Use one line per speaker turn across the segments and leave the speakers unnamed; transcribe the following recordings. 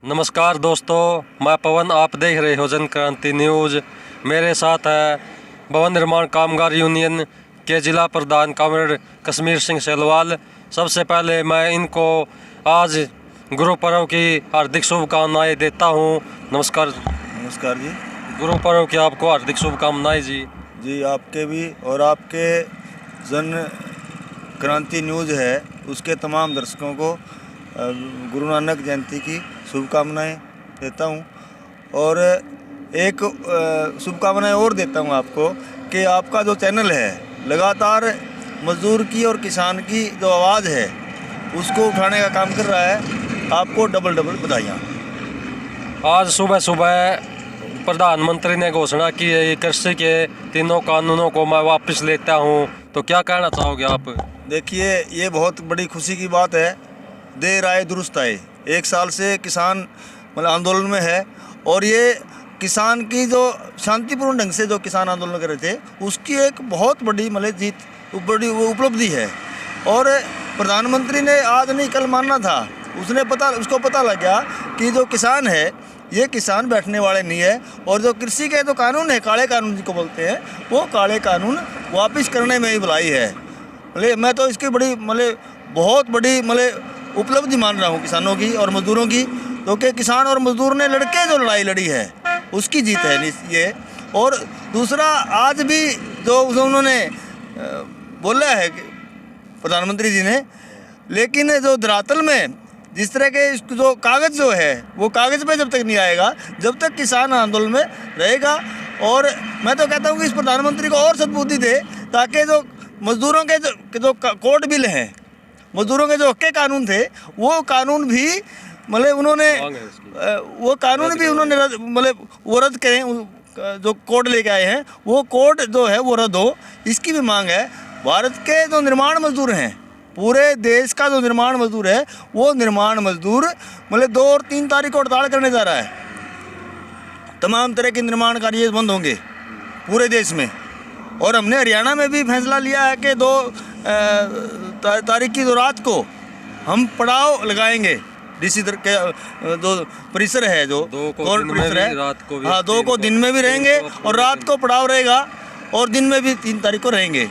नमस्कार दोस्तों, मैं पवन, आप देख रहे हो जन क्रांति न्यूज़। मेरे साथ है भवन निर्माण कामगार यूनियन के जिला प्रधान कॉमरेड कश्मीर सिंह सेलवाल। सबसे पहले मैं इनको आज गुरु पर्व की हार्दिक शुभकामनाएं देता हूं। नमस्कार।
नमस्कार जी।
गुरु पर्व की आपको हार्दिक शुभकामनाएं जी।
जी आपके भी और आपके जन क्रांति न्यूज़ है उसके तमाम दर्शकों को गुरु नानक जयंती की शुभकामनाएं देता हूं। और एक शुभकामनाएं और देता हूं आपको कि आपका जो चैनल है लगातार मजदूर की और किसान की जो आवाज़ है उसको उठाने का काम कर रहा है। आपको डबल बधाइयाँ।
आज सुबह सुबह प्रधानमंत्री ने घोषणा की है कृषि के तीनों कानूनों को मैं वापस लेता हूं, तो क्या कहना चाहोगे आप?
देखिए, ये बहुत बड़ी खुशी की बात है। देर आए दुरुस्त आए। एक साल से किसान मतलब आंदोलन में है और ये किसान की जो शांतिपूर्ण ढंग से जो किसान आंदोलन कर रहे थे उसकी एक बहुत बड़ी मतलब जीत, बड़ी उपलब्धि है। और प्रधानमंत्री ने आज नहीं कल मानना था, उसको पता लग गया कि जो किसान है ये किसान बैठने वाले नहीं है। और जो कृषि के जो कानून है, काले कानून जिनको बोलते हैं, वो काले कानून वापस करने में ही भलाई है। मैं तो इसकी बड़ी बहुत बड़ी उपलब्धि मान रहा हूँ किसानों की और मजदूरों की, क्योंकि किसान और मजदूर ने लड़के जो लड़ाई लड़ी है उसकी जीत है ये। और दूसरा, आज भी जो उन्होंने बोला है प्रधानमंत्री जी ने, लेकिन जो धरातल में जिस तरह के जो कागज़ जो है वो कागज़ पे जब तक नहीं आएगा, जब तक किसान आंदोलन में रहेगा। और मैं तो कहता हूँ कि इस प्रधानमंत्री को और सद्बुद्धि दे, ताकि जो मजदूरों के जो कोर्ट बिल हैं, मजदूरों के जो हक्के कानून थे, वो कानून भी उन्होंने वो कानून भी उन्होंने वो रद्द करें। जो कोर्ट लेके आए हैं वो कोर्ट जो है वो रद्द हो, इसकी भी मांग है। भारत के जो निर्माण मजदूर हैं, पूरे देश का जो निर्माण मजदूर है, वो निर्माण मजदूर 2 और 3 तारीख को हड़ताल करने जा रहा है। तमाम तरह के निर्माण कार्य बंद होंगे पूरे देश में। और हमने हरियाणा में भी फैसला लिया है कि 2 तारीख की जो रात को हम पड़ाव लगाएंगे। डीसी के जो परिसर है, जो कोर्ट परिसर है, हाँ, 2 को दिन में भी रहेंगे और रात को पड़ाव रहेगा, और दिन में भी 3 तारीख को रहेंगे।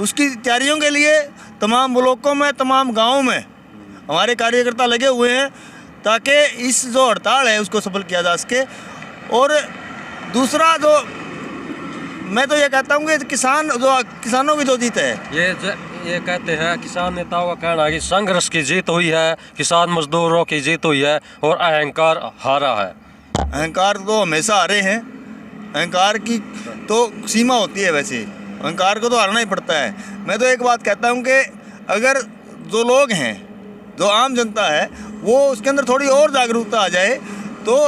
उसकी तैयारियों के लिए तमाम ब्लॉकों में, तमाम गाँवों में हमारे कार्यकर्ता लगे हुए हैं, ताकि इस जो हड़ताल है उसको सफल किया जा सके। और दूसरा, जो मैं तो ये कहता हूँ कि किसानों की जो जीत है,
ये कहते हैं, किसान नेताओं का कहना है कि संघर्ष की जीत हुई है, किसान मजदूरों की जीत हुई है और अहंकार हारा है।
अहंकार तो हमेशा हारे हैं। अहंकार की तो सीमा होती है, वैसे अहंकार को तो हारना ही पड़ता है। मैं तो एक बात कहता हूँ कि अगर जो लोग हैं, जो आम जनता है, वो उसके अंदर थोड़ी और जागरूकता आ जाए तो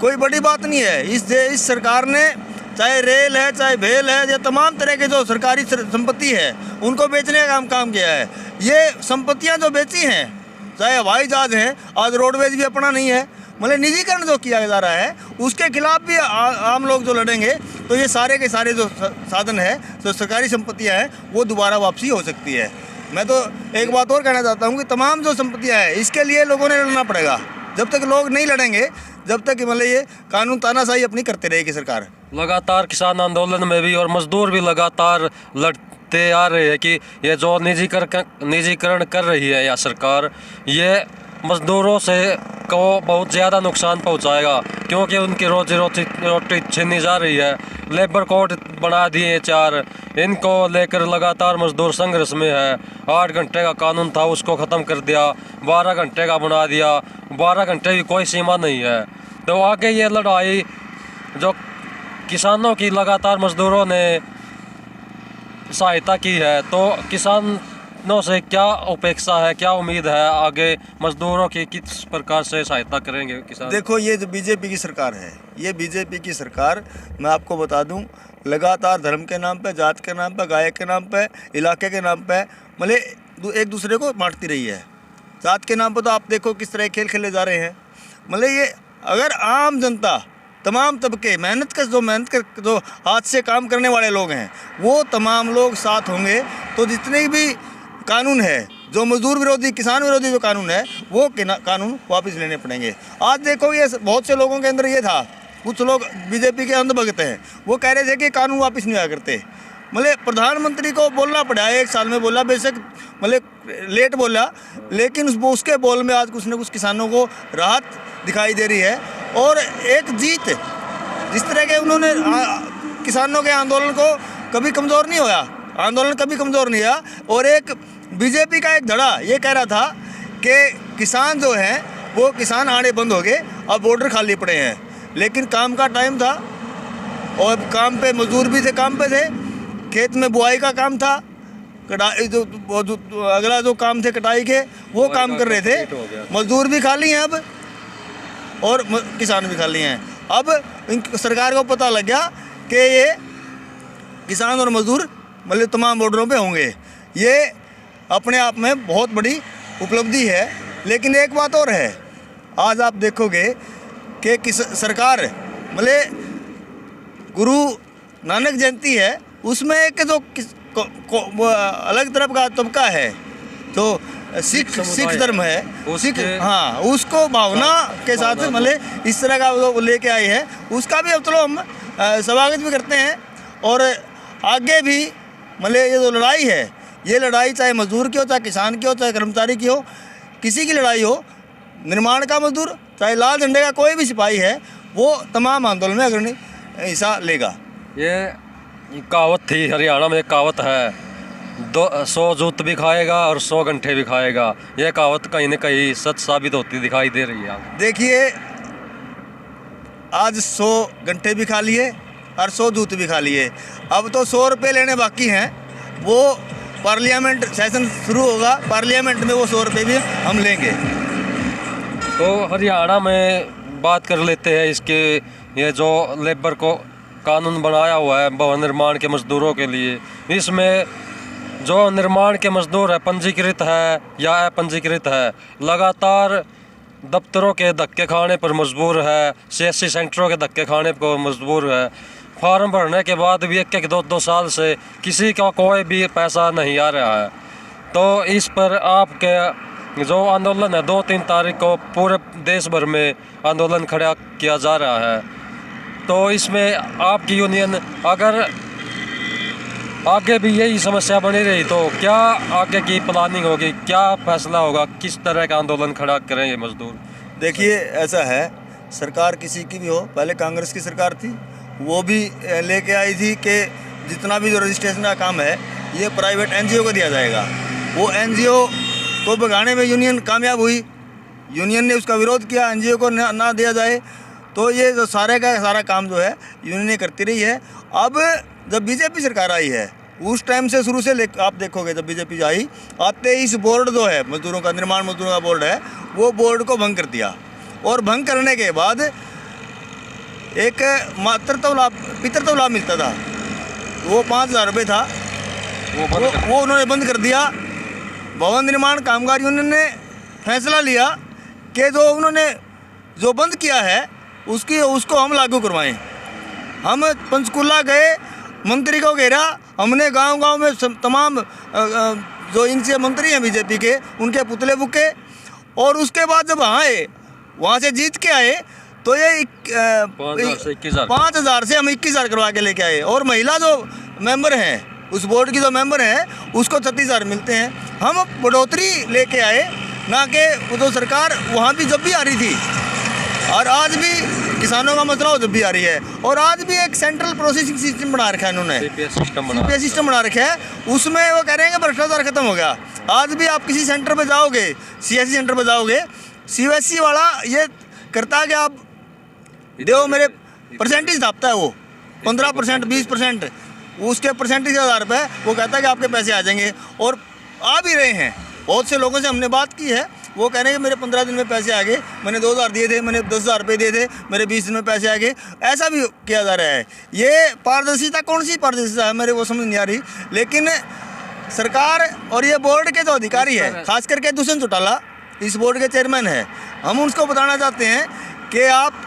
कोई बड़ी बात नहीं है। इस सरकार ने चाहे रेल है, चाहे भेल है, या तमाम तरह के जो सरकारी संपत्ति है उनको बेचने का काम किया है। ये संपत्तियां जो बेची हैं, चाहे हवाई जहाज हैं, आज रोडवेज भी अपना नहीं है, निजीकरण जो किया जा रहा है उसके खिलाफ भी आम लोग जो लड़ेंगे, तो ये सारे के सारे जो साधन है, जो सरकारी संपत्तियाँ हैं, वो दोबारा वापसी हो सकती है। मैं तो एक बात और कहना चाहता हूँ कि तमाम जो संपत्तियाँ हैं, इसके लिए लोगों ने लड़ना पड़ेगा। जब तक लोग नहीं लड़ेंगे, जब तक ये कानून तानाशाही अपनी करते रहेगी सरकार।
लगातार किसान आंदोलन में भी और मजदूर भी लगातार लड़ते आ रहे हैं कि ये जो निजीकरण कर रही है या सरकार, ये मजदूरों से को बहुत ज़्यादा नुकसान पहुंचाएगा, क्योंकि उनकी रोटी छीनी जा रही है। लेबर कोड बना दिए 4, इनको लेकर लगातार मजदूर संघर्ष में है। 8 घंटे का कानून था, उसको ख़त्म कर दिया, 12 घंटे का बना दिया। 12 घंटे की कोई सीमा नहीं है। तो आगे ये लड़ाई जो किसानों की लगातार मजदूरों ने सहायता की है, तो किसानों से क्या अपेक्षा है, क्या उम्मीद है आगे मजदूरों की, किस प्रकार से सहायता करेंगे किसान?
देखो, ये जो बीजेपी की सरकार है, ये बीजेपी की सरकार, मैं आपको बता दूं, लगातार धर्म के नाम पे, जात के नाम पे, गाय के नाम पे, इलाके के नाम पे एक दूसरे को बांटती रही है। जात के नाम पे तो आप देखो किस तरह खेल खेले जा रहे हैं। ये अगर आम जनता, तमाम तबके, मेहनत कर जो हाथ से काम करने वाले लोग हैं, वो तमाम लोग साथ होंगे, तो जितने भी कानून है जो मजदूर विरोधी किसान विरोधी जो कानून है वो कानून वापस लेने पड़ेंगे। आज देखो ये बहुत से लोगों के अंदर ये था, कुछ लोग बीजेपी के अंधभक्त हैं, वो कह रहे थे कि कानून वापस नहीं आया करते। मतलब प्रधानमंत्री को बोलना पड़ा, 1 साल में बोला, बेशक मतलब लेट बोला, लेकिन उसके बोल में आज कुछ न कुछ किसानों को राहत दिखाई दे रही है। और एक जीत, जिस तरह के उन्होंने किसानों के आंदोलन को कभी कमज़ोर नहीं होया, आंदोलन कभी कमज़ोर नहीं हुआ। और एक बीजेपी का एक धड़ा ये कह रहा था कि किसान जो हैं वो किसान आने बंद हो गए, अब बॉर्डर खाली पड़े हैं। लेकिन काम का टाइम था और काम पे मजदूर भी थे, काम पे थे, खेत में बुआई का काम था, कटाई जो अगला जो काम थे कटाई के वो काम कर रहे थे। मजदूर भी खाली हैं अब और किसान भी खाली हैं। अब सरकार को पता लग गया कि ये किसान और मजदूर मतलब तमाम बॉर्डरों पे होंगे। ये अपने आप में बहुत बड़ी उपलब्धि है। लेकिन एक बात और है, आज आप देखोगे कि सरकार मतलब गुरु नानक जयंती है, उसमें एक जो अलग तरफ का तबका है जो सिख धर्म है, सिख, हाँ, उसको भावना के साथ मतलब इस तरह का वो लेके आए हैं, उसका भी अब चलो हम स्वागत भी करते हैं। और आगे भी मतलब ये जो लड़ाई है, ये लड़ाई चाहे मजदूर की हो, चाहे किसान की हो, चाहे कर्मचारी की हो, किसी की लड़ाई हो, निर्माण का मजदूर चाहे लाल झंडे का कोई भी सिपाही है, वो तमाम आंदोलन में अग्रणी हिस्सा लेगा।
ये कहावत थी, हरियाणा में एक कहावत है, 100 जूत भी खाएगा और 100 घंटे भी खाएगा। ये कहावत कहीं न कहीं सच साबित होती दिखाई दे रही है।
देखिए आज 100 घंटे भी खा लिए और 100 जूत भी खा लिए, अब तो 100 रुपये लेने बाकी हैं। वो पार्लियामेंट सेशन शुरू होगा, पार्लियामेंट में वो 100 रुपये भी हम लेंगे।
तो हरियाणा में बात कर लेते हैं इसके, ये जो लेबर को कानून बनाया हुआ है भवन निर्माण के मजदूरों के लिए, इसमें जो निर्माण के मजदूर है पंजीकृत है या अपंजीकृत है, लगातार दफ्तरों के धक्के खाने पर मजबूर है, CSC सेंटरों के धक्के खाने पर मजबूर है। फॉर्म भरने के बाद भी 1-2 साल से किसी का कोई भी पैसा नहीं आ रहा है। तो इस पर आपके जो आंदोलन है 2-3 तारीख को पूरे देश भर में आंदोलन खड़ा किया जा रहा है, तो इसमें आपकी यूनियन अगर आगे भी यही समस्या बनी रही तो क्या आगे की प्लानिंग होगी, क्या फैसला होगा, किस तरह का आंदोलन खड़ा करेंगे मजदूर?
देखिए ऐसा है, सरकार किसी की भी हो, पहले कांग्रेस की सरकार थी, वो भी लेके आई थी कि जितना भी जो रजिस्ट्रेशन का काम है ये प्राइवेट NGO को दिया जाएगा। वो NGO को भगाने में यूनियन कामयाब हुई, यूनियन ने उसका विरोध किया, NGO को ना दिया जाए। तो ये जो सारे का सारा काम जो है यूनियन करती रही है। अब जब बीजेपी सरकार आई है उस टाइम से शुरू से आप देखोगे, जब बीजेपी आई आते ही इस बोर्ड जो है मजदूरों का, निर्माण मजदूरों का बोर्ड है, वो बोर्ड को भंग कर दिया। और भंग करने के बाद एक पितृत्व लाभ मिलता था, वो 5,000 रुपये था, वो उन्होंने बंद कर दिया। भवन निर्माण कामगार यूनियन ने फैसला लिया कि जो उन्होंने जो बंद किया है उसको हम लागू करवाएं। हम पंचकुला गए, मंत्री को घेरा, हमने गांव-गांव में तमाम जो इनसे मंत्री हैं बीजेपी के, उनके पुतले फूके। और उसके बाद जब आए, वहाँ से जीत के आए, तो ये 5,000 से हम 21,000 करवा के लेके आए। और महिला जो मेंबर हैं, उस बोर्ड की जो मेंबर हैं, उसको 36,000 मिलते हैं। हम बढ़ोतरी लेके आए, ना कि जो सरकार वहाँ भी जब भी आ रही थी और आज भी किसानों का मसला हो जब भी आ रही है। और आज भी एक सेंट्रल प्रोसेसिंग सिस्टम बना रखा है इन्होंने, CPS सिस्टम बना रखा है, उसमें वो कह रहे हैं कि भ्रष्टाचार खत्म हो गया। आज भी आप किसी सेंटर पे जाओगे, CSC सेंटर पे जाओगे, CSC वाला ये करता है कि आप देखो मेरे परसेंटेज दापता है, वो 15% 20%, उसके परसेंटेज 1,000 रुपये, वो कहता है कि आपके पैसे आ जाएंगे। और आ भी रहे हैं, बहुत से लोगों से हमने बात की है, वो कह रहे हैं कि मेरे 15 दिन में पैसे आ गए, मैंने 2,000 दिए थे, मैंने 10,000 रुपये दिए थे, मेरे 20 दिन में पैसे आ गए। ऐसा भी किया जा रहा है। ये पारदर्शिता, कौन सी पारदर्शिता है, मेरे वो समझ नहीं आ रही। लेकिन सरकार और ये बोर्ड के जो अधिकारी है, खास करके दुष्यंत चौटाला इस बोर्ड के चेयरमैन है, हम उनको बताना चाहते हैं कि आप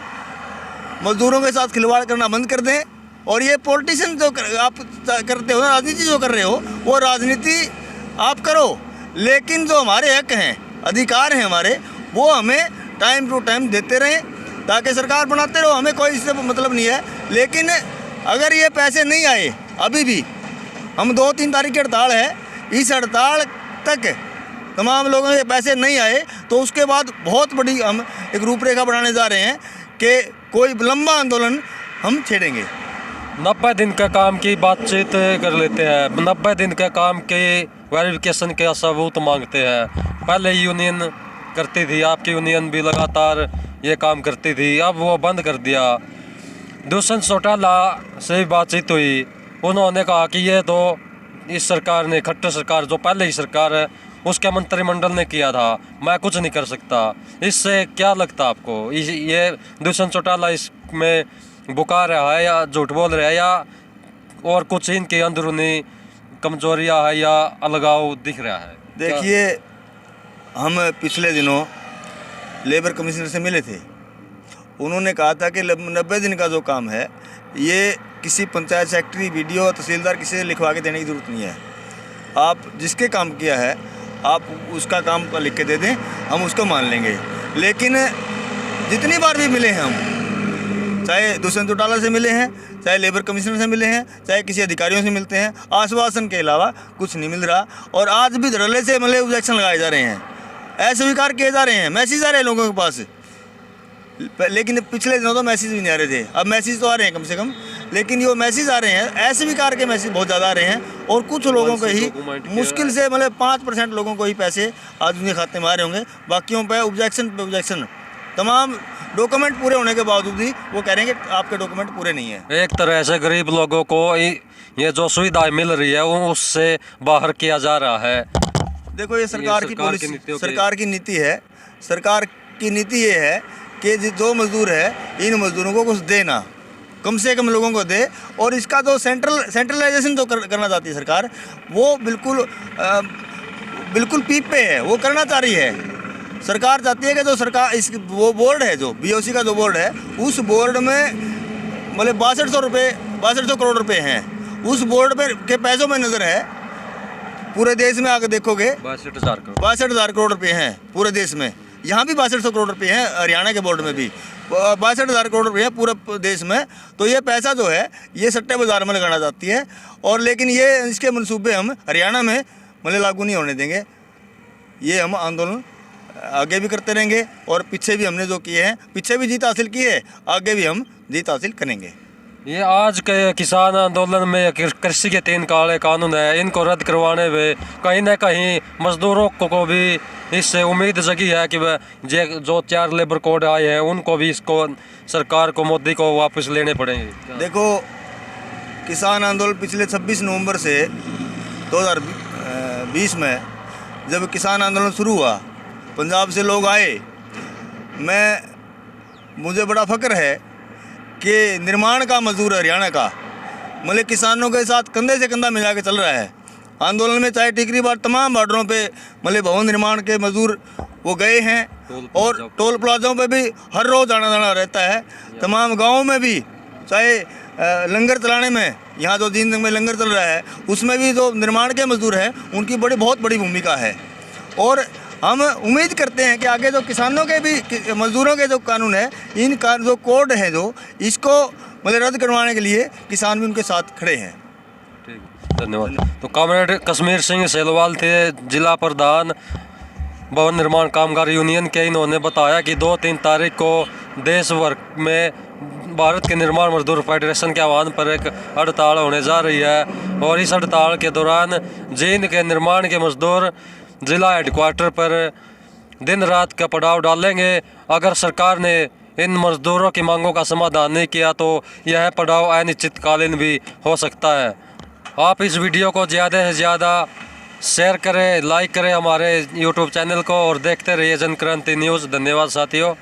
मजदूरों के साथ खिलवाड़ करना बंद कर दें। और ये पॉलिटिशियन जो आप करते हो, राजनीति जो कर रहे हो, वो राजनीति आप करो, लेकिन जो हमारे हक हैं, अधिकार हैं हमारे, वो हमें टाइम टू टाइम देते रहें, ताकि सरकार बनाते रहो, हमें कोई इससे मतलब नहीं है। लेकिन अगर ये पैसे नहीं आए, अभी भी हम 2-3 तारीख की हड़ताल है, इस हड़ताल तक तमाम लोगों के पैसे नहीं आए तो उसके बाद बहुत बड़ी हम एक रूपरेखा बनाने जा रहे हैं कि कोई लंबा आंदोलन हम छेड़ेंगे।
90 दिन का काम की बातचीत कर लेते हैं। 90 दिन का काम के वेरिफिकेशन का सबूत मांगते हैं। पहले यूनियन करती थी, आपकी यूनियन भी लगातार ये काम करती थी, अब वो बंद कर दिया। दुष्यंत चौटाला से भी बातचीत हुई, उन्होंने कहा कि ये तो इस सरकार ने, खट्टर सरकार जो पहले ही सरकार है उसके मंत्रिमंडल ने किया था, मैं कुछ नहीं कर सकता। इससे क्या लगता आपको, ये दुष्यंत चौटाला इसमें बुका रहा है या झूठ बोल रहा है, या और कुछ इनकी अंदरूनी कमजोरियां है या अलगाव दिख रहा है?
देखिए, हम पिछले दिनों लेबर कमिश्नर से मिले थे, उन्होंने कहा था कि 90 दिन का जो काम है ये किसी पंचायत सेक्रेटरी, वीडियो, तहसीलदार किसी से लिखवा के देने की ज़रूरत नहीं है। आप जिसके काम किया है आप उसका काम लिख के दे दें, हम उसको मान लेंगे। लेकिन जितनी बार भी मिले हैं हम, चाहे दुष्यंत चौटाला से मिले हैं, चाहे लेबर कमिश्नर से मिले हैं, चाहे किसी अधिकारियों से मिलते हैं, आश्वासन के अलावा कुछ नहीं मिल रहा। और आज भी धड़ल्ले से मतलब ऑब्जेक्शन लगाए जा रहे हैं, अस्वीकार किए जा रहे हैं, मैसेज आ रहे हैं लोगों के पास। लेकिन पिछले दिनों तो मैसेज भी नहीं आ रहे थे, अब मैसेज तो आ रहे हैं कम से कम। लेकिन ये मैसेज आ रहे हैं, अस्वीकार के मैसेज बहुत ज़्यादा आ रहे हैं। और कुछ लोगों को ही, मुश्किल से मतलब 5% लोगों को ही पैसे आज उनके खाते में आ रहे होंगे, बाकियों पे ऑब्जेक्शन। तमाम डॉक्यूमेंट पूरे होने के बावजूद भी वो कह रहे हैं कि आपके डॉक्यूमेंट पूरे नहीं है।
एक तरह से गरीब लोगों को ये जो सुविधाएं मिल रही है वो उससे बाहर किया जा रहा है।
देखो, ये सरकार की पॉलिसी, सरकार की नीति है। सरकार की नीति ये है कि जो मजदूर है, इन मजदूरों को कुछ देना, कम से कम लोगों को दे। और इसका जो सेंट्रलाइजेशन जो करना चाहती है सरकार, वो बिल्कुल पीप पे है, वो करना चाह रही है। सरकार चाहती है कि जो सरकार वो बोर्ड है, जो BOC का जो बोर्ड है, उस बोर्ड में मतलब 6200 करोड़ रुपए हैं। उस बोर्ड पे के पैसों में नज़र है, पूरे देश में आकर देखोगे 62,000 करोड़ रुपए हैं पूरे देश में। यहाँ भी 6200 करोड़ रुपए हैं, हरियाणा के बोर्ड में भी 62,000 करोड़ रुपए हैं पूरे देश में। तो ये पैसा जो है ये सट्टे बाज़ार में लगाना चाहती है। और लेकिन ये इसके मंसूबे हम हरियाणा में मतलब लागू नहीं होने देंगे। ये हम आंदोलन आगे भी करते रहेंगे, और पीछे भी हमने जो किए हैं, पीछे भी जीत हासिल की है, आगे भी हम जीत हासिल करेंगे।
ये आज के किसान आंदोलन में कृषि के 3 काले कानून है, इनको रद्द करवाने में कहीं ना कहीं मजदूरों को भी इससे उम्मीद जगी है कि वह जो 4 लेबर कोड आए हैं उनको भी इसको सरकार को, मोदी को वापस लेने पड़ेंगे।
देखो, किसान आंदोलन पिछले 26 नवंबर से 2020 में जब किसान आंदोलन शुरू हुआ, पंजाब से लोग आए, मुझे बड़ा फ़ख्र है कि निर्माण का मजदूर हरियाणा का मतलब किसानों के साथ कंधे से कंधा मिला के चल रहा है आंदोलन में। चाहे टिकरी बार तमाम बॉर्डरों पे मतलब भवन निर्माण के मजदूर वो गए हैं, और टोल प्लाजाओं पे भी हर रोज़ आना जाना रहता है। तमाम गाँव में भी, चाहे लंगर चलाने में, यहाँ जो दीन में लंगर चल रहा है उसमें भी जो निर्माण के मजदूर हैं उनकी बहुत बड़ी भूमिका है। और हम उम्मीद करते हैं कि आगे जो किसानों के भी, मजदूरों के जो कानून है, इन का जो कोड है, जो इसको मतलब रद्द करवाने के लिए किसान भी उनके साथ खड़े हैं।
ठीक, धन्यवाद। तो कॉमरेड कश्मीर सिंह सेलवाल थे, जिला प्रधान भवन निर्माण कामगार यूनियन के। इन्होंने बताया कि 2-3 तारीख को देश भर में भारत के निर्माण मजदूर फेडरेशन के आह्वान पर एक हड़ताल होने जा रही है, और इस हड़ताल के दौरान जिन के निर्माण के मजदूर जिला हेडक्वार्टर पर दिन रात का पड़ाव डालेंगे। अगर सरकार ने इन मजदूरों की मांगों का समाधान नहीं किया तो यह पड़ाव अनिश्चितकालीन भी हो सकता है। आप इस वीडियो को ज़्यादा से ज़्यादा शेयर करें, लाइक करें हमारे YouTube चैनल को, और देखते रहिए जनक्रांति न्यूज़। धन्यवाद साथियों।